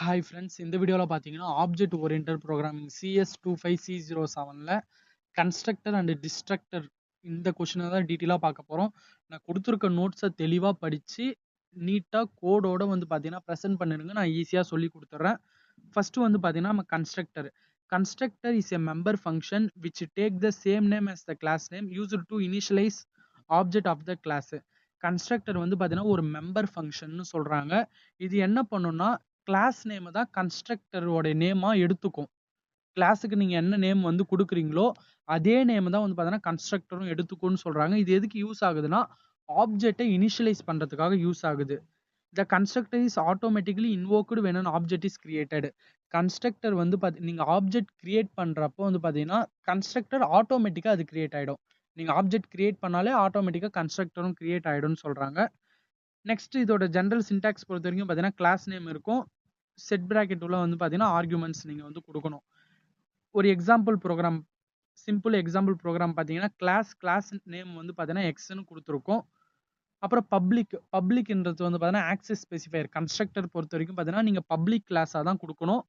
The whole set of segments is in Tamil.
ஹாய் ஃப்ரெண்ட்ஸ், இந்த வீடியோவில் பார்த்தீங்கன்னா ஆப்ஜெக்ட் ஓரியன்டட் ப்ரோக்ராமிங் CS25C07ல் கன்ஸ்ட்ரக்டர் அண்ட் டிஸ்ட்ரக்டர் இந்த கொஷினை தான் டீட்டெயிலாக பார்க்க போகிறோம். நான் கொடுத்துருக்க நோட்ஸை தெளிவாக படித்து நீட்டாக கோடோட வந்து பார்த்தீங்கன்னா ப்ரெசென்ட் பண்ணிடுங்க. நான் ஈஸியாக சொல்லி கொடுத்துட்றேன். ஃபஸ்ட்டு வந்து பார்த்தீங்கன்னா நம்ம constructor is a member function which take the same name as the class name used to initialize object of the class. Constructor வந்து பார்த்தீங்கன்னா ஒரு மெம்பர் ஃபங்க்ஷன்னு சொல்கிறாங்க. இது என்ன பண்ணுன்னா கிளாஸ் நேம் தான் கன்ஸ்ட்ரக்டரோட நேமா எடுத்துக்கும். கிளாஸுக்கு நீங்க என்ன நேம் வந்து கொடுக்குறீங்களோ அதே நேம் தான் வந்து பார்த்தீங்கன்னா கன்ஸ்ட்ரக்டரும் எடுத்துக்கும்னு சொல்றாங்க. இது எதுக்கு யூஸ் ஆகுதுன்னா ஆப்ஜெக்டை இனிஷியலைஸ் பண்றதுக்காக யூஸ் ஆகுது. The constructor is automatically invoked when an object is created. Constructor வந்து நீங்க ஆப்ஜெக்ட் கிரியேட் பண்றப்போ வந்து பார்த்தீங்கன்னா கன்ஸ்ட்ரக்டர் ஆட்டோமேட்டிக்கா அது கிரியேட் ஆயிடும். நீங்க ஆப்ஜெக்ட் கிரியேட் பண்ணாலே ஆட்டோமேட்டிக்கா கன்ஸ்ட்ரக்டரும் கிரியேட் ஆயிடும்னு சொல்றாங்க. நெக்ஸ்ட் இதோட ஜெனரல் சின்டாக்ஸ் பொறுத்த வரைக்கும் பார்த்தீங்கன்னா கிளாஸ் நேம் இருக்கும். செட் பிராக்கெட் உள்ள வந்து பார்த்தீங்கன்னா ஆர்குமெண்ட்ஸ் நீங்க வந்து கொடுக்கணும். ஒரு example program, simple example program பார்த்தீங்கன்னா கிளாஸ் நேம் வந்து பார்த்தீங்கன்னா எக்ஸ்ன்னு கொடுத்துருக்கோம். அப்புறம் பப்ளிக்ன்றது வந்து பார்த்தீங்கன்னா ஆக்சஸ் ஸ்பெசிஃபையர். கன்ஸ்ட்ரக்டர் பொறுத்த வரைக்கும் பார்த்தீங்கன்னா நீங்க பப்ளிக் கிளாஸாக தான் கொடுக்கணும்.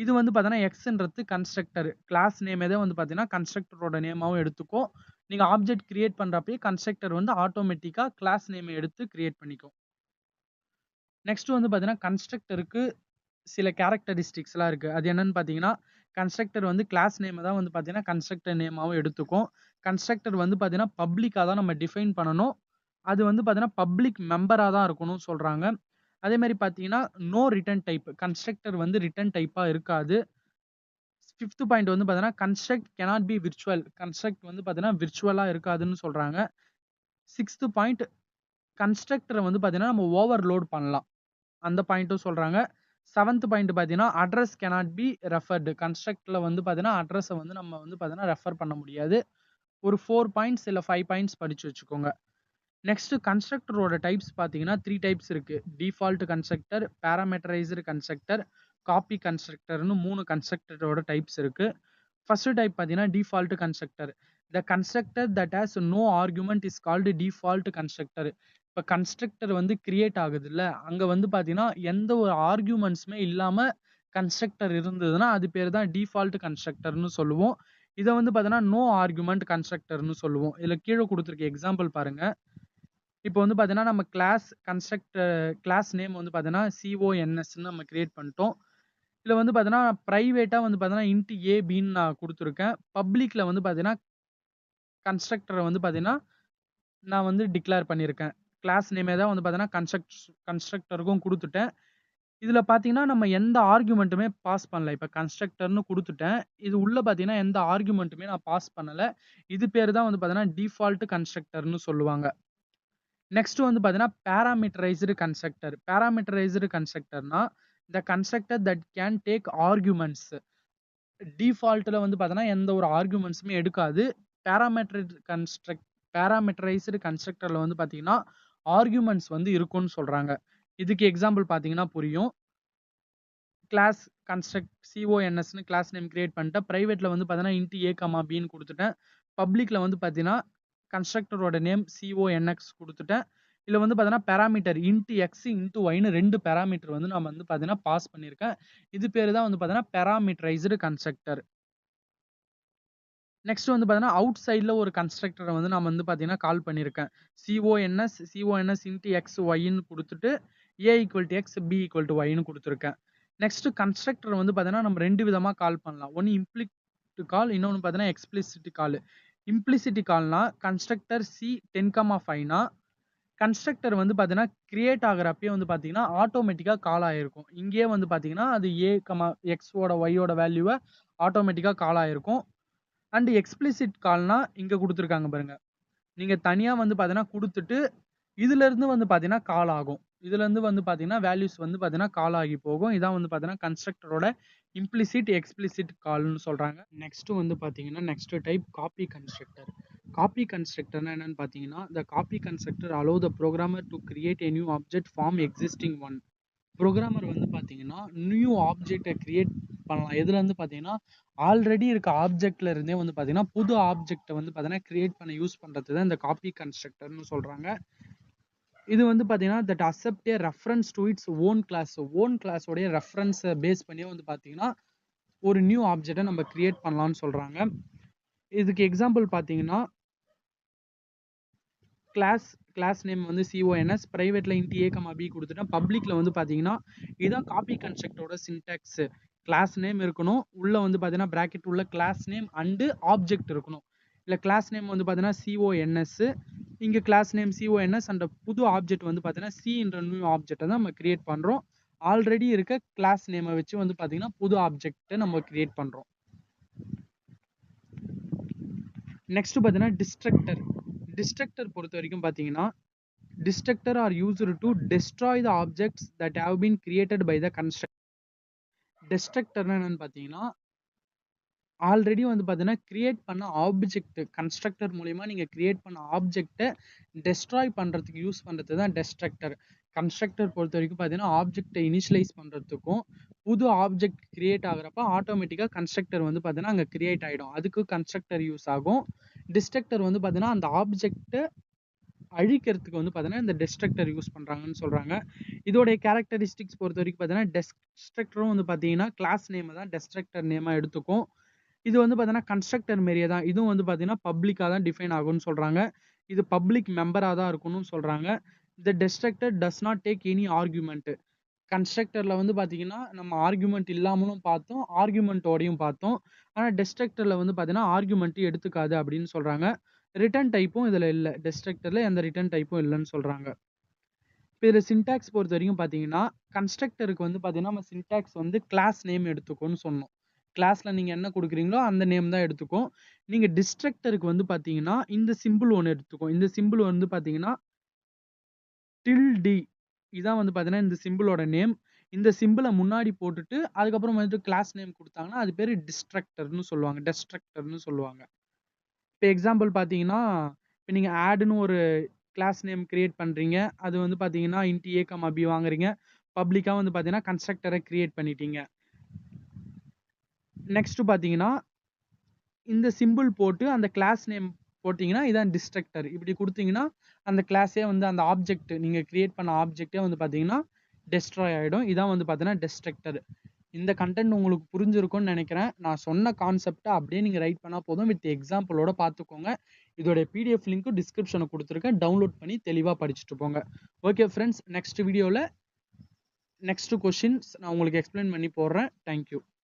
இது வந்து பார்த்தீங்கன்னா எக்ஸ்ன்றது கன்ஸ்ட்ரக்டர் கிளாஸ் நேமே தான் வந்து பார்த்தீங்கன்னா கன்ஸ்ட்ரக்டரோட நேமாவும் எடுத்துக்கும். நீங்க ஆப்ஜெக்ட் கிரியேட் பண்றப்பயே கன்ஸ்ட்ரக்டர் வந்து ஆட்டோமேட்டிக்கா கிளாஸ் நேமை எடுத்து கிரியேட் பண்ணிக்கும். நெக்ஸ்ட் வந்து பார்த்தீங்கன்னா கன்ஸ்ட்ரக்டருக்கு சில கேரக்டரிஸ்டிக்ஸ்லாம் இருக்கு. அது என்னன்னு பார்த்தீங்கன்னா கன்ஸ்ட்ரக்டர் வந்து கிளாஸ் நேமை தான் வந்து பார்த்தீங்கன்னா கன்ஸ்ட்ரக்டர் நேமாவும் எடுத்துக்கும். கன்ஸ்ட்ரக்டர் வந்து பார்த்தீங்கன்னா பப்ளிக்காக தான் நம்ம டிஃபைன் பண்ணணும். அது வந்து பார்த்தீங்கன்னா பப்ளிக் மெம்பரா தான் இருக்கணும்னு சொல்றாங்க. அதே மாதிரி பார்த்தீங்கன்னா நோ ரிட்டர்ன் டைப். கன்ஸ்ட்ரக்டர் வந்து ரிட்டர்ன் டைப்பா இருக்காது. 5th பாயிண்ட் வந்து பார்த்தீங்கன்னா construct cannot be virtual. Construct வந்து பார்த்தீங்கன்னா விர்ச்சுவலா இருக்காதுன்னு சொல்றாங்க. 6th பாயிண்ட் கன்ஸ்ட்ரக்டரை வந்து பார்த்தீங்கன்னா நம்ம ஓவர்லோட் பண்ணலாம். அந்த பாயிண்ட்டும் சொல்றாங்க. 7th பாயிண்ட் பார்த்தீங்கன்னா அட்ரஸ் cannot be referred. கன்ஸ்ட்ரக்ட்ல வந்து பார்த்தீங்கன்னா அட்ரஸை வந்து நம்ம வந்து பார்த்தீங்கன்னா ரெஃபர் பண்ண முடியாது. ஒரு 4 பாயிண்ட்ஸ் இல்ல 5 பாயிண்ட்ஸ் படிச்சு வச்சுக்கோங்க. நெக்ஸ்ட் கன்ஸ்ட்ரக்டரோட டைப்ஸ் பார்த்தீங்கன்னா 3 டைப்ஸ் இருக்கு. Default constructor, parameterized constructor, copy கன்ஸ்ட்ரக்டர்னு 3 கன்ஸ்ட்ரக்டரோட டைப்ஸ் இருக்கு. ஃபர்ஸ்ட் டைப் பார்த்தீங்கன்னா default constructor. The constructor that has no argument is called default constructor. இப்போ கன்ஸ்ட்ரக்டர் வந்து கிரியேட் ஆகுது இல்ல, அங்க வந்து பார்த்தீங்கன்னா எந்த ஒரு ஆர்குமெண்ட்ஸுமே இல்லாம கன்ஸ்ட்ரக்டர் இருந்ததுன்னா அது பேர் தான் டிஃபால்ட் கன்ஸ்ட்ரக்டர்னு சொல்லுவோம். இதை வந்து பார்த்தீங்கன்னா நோ ஆர்குமெண்ட் கன்ஸ்ட்ரக்டர்னு சொல்லுவோம். இதுல கீழே கொடுத்துருக்க எக்ஸாம்பிள் பாருங்க. இப்போ வந்து பார்த்தீங்கன்னா நம்ம கிளாஸ் நேம் வந்து பார்த்தீங்கன்னா CONSன்னு நம்ம கிரியேட் பண்ணிட்டோம். இதுல வந்து பார்த்தீங்கன்னா பிரைவேட்டா வந்து பார்த்தீங்கன்னா இன்ட் ஏ பின்னு நான் கொடுத்துருக்கேன். பப்ளிக்ல வந்து பார்த்தீங்கன்னா கன்ஸ்ட்ரக்டரை வந்து பார்த்தீங்கன்னா நான் வந்து டிக்ளேர் பண்ணியிருக்கேன். கிளாஸ் நேமே தான் வந்து பார்த்தீங்கன்னா கன்ஸ்ட்ரக்டருக்கும் கொடுத்துட்டேன். இதுல பார்த்தீங்கன்னா நம்ம எந்த ஆர்குமெண்ட்டுமே பாஸ் பண்ணல. இப்போ கன்ஸ்ட்ரக்டர்னு கொடுத்துட்டேன். இது உள்ள பார்த்தீங்கன்னா எந்த ஆர்குமெண்ட்டுமே நான் பாஸ் பண்ணல. இது பேர் தான் வந்து பார்த்தீங்கன்னா டிஃபால்ட் கன்ஸ்ட்ரக்டர்னு சொல்லுவாங்க. நெக்ஸ்ட் வந்து பார்த்தீங்கன்னா பாராமீட்டரைஸ்டு கன்ஸ்ட்ரக்டர். பாராமீட்டரைஸ்டு கன்ஸ்ட்ரக்டர்னா the constructor that can take arguments. டிஃபால்ட்ல வந்து பார்த்தீங்கன்னா எந்த ஒரு ஆர்குமெண்ட்ஸுமே எடுக்காது. பாராமீட்டரைஸ்டு கன்ஸ்ட்ரக்டர்ல வந்து பார்த்தீங்கன்னா ஆர்குமெண்ட்ஸ் வந்து இருக்கும்னு சொல்றாங்க. இதுக்கு எக்ஸாம்பிள் பார்த்தீங்கன்னா புரியும். கிளாஸ் கன்ஸ்ட்ரக்ட் CONSன்னு கிளாஸ் நேம் கிரியேட் பண்ணிட்டேன். பிரைவேட்ல வந்து பார்த்தீங்கன்னா இன்ட் ஏ கமா பின்னு கொடுத்துட்டேன். பப்ளிக்ல வந்து பார்த்தீங்கன்னா கன்ஸ்ட்ரக்டரோட நேம் CONX கொடுத்துட்டேன். இதுல வந்து பார்த்தீங்கன்னா பாராமீட்டர் இன்ட் எக்ஸ் இன்ட் ஒய்னு 2 பாராமீட்டர் வந்து நம்ம வந்து பார்த்தீங்கன்னா பாஸ் பண்ணியிருக்கேன். இது பேர் தான் வந்து பார்த்தீங்கன்னா பாராமீட்டரைஸ்டு கன்ஸ்ட்ரக்டர். நெக்ஸ்ட் வந்து பார்த்தீங்கன்னா அவுட் சைட்ல ஒரு கன்ஸ்ட்ரக்டரை வந்து நான் வந்து பார்த்தீங்கன்னா கால் பண்ணியிருக்கேன். CONS இன்ட் எக்ஸ் ஒய்ன்னு கொடுத்துட்டு A equal to x B equal to ஒய்ன்னு கொடுத்துருக்கேன். நெக்ஸ்ட் கன்ஸ்ட்ரக்டர் வந்து பார்த்தீங்கன்னா நம்ம 2 விதமா கால் பண்ணலாம். ஒன்னு இம்ப்ளிசிட் கால், இன்னொன்னு பார்த்தீங்கன்னா எக்ஸ்பிளிசிட் கால். இம்ப்ளிசிட் கால்னா கன்ஸ்ட்ரக்டர் C10,5னா கன்ஸ்ட்ரக்டர் வந்து பார்த்தீங்கன்னா கிரியேட் ஆகுறப்பயே வந்து பார்த்தீங்கன்னா ஆட்டோமேட்டிக்கா கால் ஆயிருக்கும். இங்கேயே வந்து பார்த்தீங்கன்னா அது A, X ஓட Y ஓட வேல்யூவை ஆட்டோமேட்டிக்கா கால் ஆயிருக்கும். அண்ட் எக்ஸ்பிளிசிட் கால்னா இங்க கொடுத்துருக்காங்க பாருங்க. நீங்க தனியா வந்து பார்த்தீங்கன்னா கொடுத்துட்டு இதுல இருந்து வந்து பார்த்தீங்கன்னா கால் ஆகும். இதுல இருந்து வந்து பார்த்தீங்கன்னா வேல்யூஸ் வந்து பார்த்தீங்கன்னா கால் ஆகி போகும். இதான் வந்து பார்த்தீங்கன்னா கன்ஸ்ட்ரக்டரோட இம்ப்ளிசிட் எக்ஸ்பிளிசிட் கால்னு சொல்றாங்க. நெக்ஸ்ட் வந்து பார்த்தீங்கன்னா next type copy constructor. Copy கன்ஸ்ட்ரக்டர்னா என்னன்னு பார்த்தீங்கன்னா the copy constructor allow the programmer to create a new object from existing one. Programmer வந்து பார்த்தீங்கன்னா நியூ ஆப்ஜெக்டை கிரியேட் பண்ணலாம். எதுல இருந்து பார்த்தீங்கன்னா ஆல்ரெடி இருக்க ஆப்ஜெக்ட்ல இருந்தே வந்து பார்த்தீங்கன்னா புது ஆப்ஜெக்டை வந்து பார்த்தீங்கன்னா கிரியேட் பண்ண யூஸ் பண்றது தான் இந்த காப்பி கன்ஸ்ட்ரக்டர்னு சொல்றாங்க. இது வந்து பார்த்தீங்கன்னா that accept a reference to its own class. Own class உடைய ரெஃபரன்ஸை பேஸ் பண்ணியே வந்து பார்த்தீங்கன்னா ஒரு நியூ ஆப்ஜெக்டை நம்ம கிரியேட் பண்ணலாம்னு சொல்றாங்க. இதுக்கு எக்ஸாம்பிள் பார்த்தீங்கன்னா கிளாஸ் நேம் வந்து CONS, பிரைவேட்ல int a, b கொடுத்துட்டா பப்ளிக்ல வந்து பார்த்தீங்கன்னா இதான் காப்பி கன்ஸ்ட்ரக்டரோட சின்டாக்ஸ். கிளாஸ் நேம் இருக்கணும், உள்ள வந்து பார்த்தீங்கன்னா பிராக்கெட் உள்ள கிளாஸ் நேம் அண்டு ஆப்ஜெக்ட் இருக்கணும். இல்லை கிளாஸ் நேம் வந்து பார்த்தீங்கன்னா CONS, இங்கே கிளாஸ் நேம் CONS அண்ட் புது ஆப்ஜெக்ட் வந்து பார்த்தீங்கன்னா C என்ற நியூ ஆப்ஜெக்டை தான் நம்ம கிரியேட் பண்ணுறோம். ஆல்ரெடி இருக்க கிளாஸ் நேமை வச்சு வந்து பார்த்தீங்கன்னா புது ஆப்ஜெக்டை நம்ம கிரியேட் பண்ணுறோம். நெக்ஸ்ட் பார்த்தீங்கன்னா டிஸ்ட்ரக்டர் பொறுத்த வரைக்கும் பார்த்தீங்கன்னா destructor are used to destroy the objects that have been created by the constructor. destructor என்னன்னு பார்த்தீங்கன்னா ஆல்ரெடி வந்து பார்த்தீங்கன்னா கிரியேட் பண்ண ஆப்ஜெக்ட் கன்ஸ்ட்ரக்டர் மூலியமா நீங்க கிரியேட் பண்ண ஆப்ஜெக்டை டெஸ்ட்ராய் பண்றதுக்கு யூஸ் பண்றது தான் டெஸ்ட்ரக்டர். கன்ஸ்ட்ரக்டர் பொறுத்த வரைக்கும் பார்த்தீங்கன்னா ஆப்ஜெக்டை இனிஷியலைஸ் பண்றதுக்கும் புது ஆப்ஜெக்ட் கிரியேட் ஆகுறப்ப ஆட்டோமேட்டிக்கா கன்ஸ்ட்ரக்டர் வந்து பார்த்தீங்கன்னா அங்கே கிரியேட் ஆகிடும், அதுக்கு கன்ஸ்ட்ரக்டர் யூஸ் ஆகும். டிஸ்ட்ரக்டர் வந்து பார்த்தீங்கன்னா அந்த ஆப்ஜெக்டை அழிக்கிறதுக்கு வந்து பார்த்தீங்கன்னா இந்த டெஸ்ட்ரக்டர் யூஸ் பண்றாங்கன்னு சொல்றாங்க. இதோடைய கேரக்டரிஸ்டிக்ஸ் பொறுத்த வரைக்கும் பார்த்தீங்கன்னா டெஸ்ட்ரக்டரும் வந்து பார்த்தீங்கன்னா கிளாஸ் நேம் தான் டெஸ்ட்ரக்டர் நேமா எடுத்துக்கும். இது வந்து பார்த்தீங்கன்னா கன்ஸ்ட்ரக்டர் மாரியே தான், இதுவும் வந்து பார்த்தீங்கன்னா பப்ளிக்காக தான் டிஃபைன் ஆகும்னு சொல்றாங்க. இது பப்ளிக் மெம்பராக தான் இருக்கணும்னு சொல்றாங்க. இந்த destructor does not take any argument. கன்ஸ்ட்ரக்டர்ல வந்து பார்த்தீங்கன்னா நம்ம ஆர்குமெண்ட் இல்லாமலும் பார்த்தோம், ஆர்குமெண்ட்டோடையும் பார்த்தோம். ஆனால் டெஸ்ட்ரக்டர்ல வந்து பார்த்தீங்கன்னா ஆர்குமெண்ட் எடுத்துக்காது அப்படின்னு சொல்றாங்க. ரிட்டர்ன் டைப்பும் இதில் இல்லை, டெஸ்ட்ரக்டர்ல எந்த ரிட்டர்ன் டைப்பும் இல்லைன்னு சொல்றாங்க. இப்போ இதில் சின்டாக்ஸ் பொறுத்த வரைக்கும் பார்த்தீங்கன்னா கன்ஸ்ட்ரக்டருக்கு வந்து பார்த்தீங்கன்னா நம்ம சின்டாக்ஸ் வந்து கிளாஸ் நேம் எடுத்துக்கோன்னு சொன்னோம். கிளாஸ்ல நீங்க என்ன கொடுக்குறீங்களோ அந்த நேம் தான் எடுத்துக்கும். நீங்க டிஸ்ட்ரக்டருக்கு வந்து பார்த்தீங்கன்னா இந்த சிம்பிள் ஒன்று எடுத்துக்கும். இந்த சிம்பிள் வந்து பார்த்தீங்கன்னா tilde, இதான் வந்து பார்த்தீங்கன்னா இந்த சிம்பிளோட நேம். இந்த சிம்பிளை முன்னாடி போட்டுட்டு அதுக்கப்புறம் வந்துட்டு கிளாஸ் நேம் கொடுத்தாங்கன்னா அது பேர் டிஸ்ட்ரக்டர்னு சொல்லுவாங்க, டெஸ்ட்ரக்டர்னு சொல்லுவாங்க. இப்போ எக்ஸாம்பிள் பார்த்தீங்கன்னா இப்போ நீங்கள் ஆடுன்னு ஒரு கிளாஸ் நேம் கிரியேட் பண்ணுறீங்க, அது வந்து பார்த்தீங்கன்னா int a, b வாங்குறீங்க, பப்ளிக்காக வந்து பார்த்தீங்கன்னா கன்ஸ்ட்ரக்டரை கிரியேட் பண்ணிட்டீங்க. நெக்ஸ்ட் பார்த்தீங்கன்னா இந்த சிம்பிள் போட்டு அந்த கிளாஸ் நேம் போட்டிங்கன்னா இதான் டிஸ்ட்ரக்டர். இப்படி கொடுத்தீங்கன்னா அந்த கிளாஸே வந்து அந்த ஆப்ஜெக்ட் நீங்கள் கிரியேட் பண்ண ஆப்ஜெக்டே வந்து பார்த்தீங்கன்னா டெஸ்ட்ராய் ஆகிடும். இதான் வந்து பார்த்தீங்கன்னா டெஸ்ட்ரக்டர். இந்த கண்டென்ட் உங்களுக்கு புரிஞ்சிருக்கும்னு நினைக்கிறேன். நான் சொன்ன கான்செப்டை அப்படியே நீங்கள் ரைட் பண்ணால் போதும், வித் எக்ஸாம்பிளோட பார்த்துக்கோங்க. இதோடைய பிடிஎஃப் லிங்க்கும் டிஸ்கிரிப்ஷனில் கொடுத்துருக்கேன், டவுன்லோட் பண்ணி தெளிவாக படிச்சுட்டு போங்க. ஓகே ஃப்ரெண்ட்ஸ், நெக்ஸ்ட் வீடியோவில் நெக்ஸ்ட் கொஷின்ஸ் நான் உங்களுக்கு எக்ஸ்பிளைன் பண்ணி போடுறேன். தேங்க்யூ.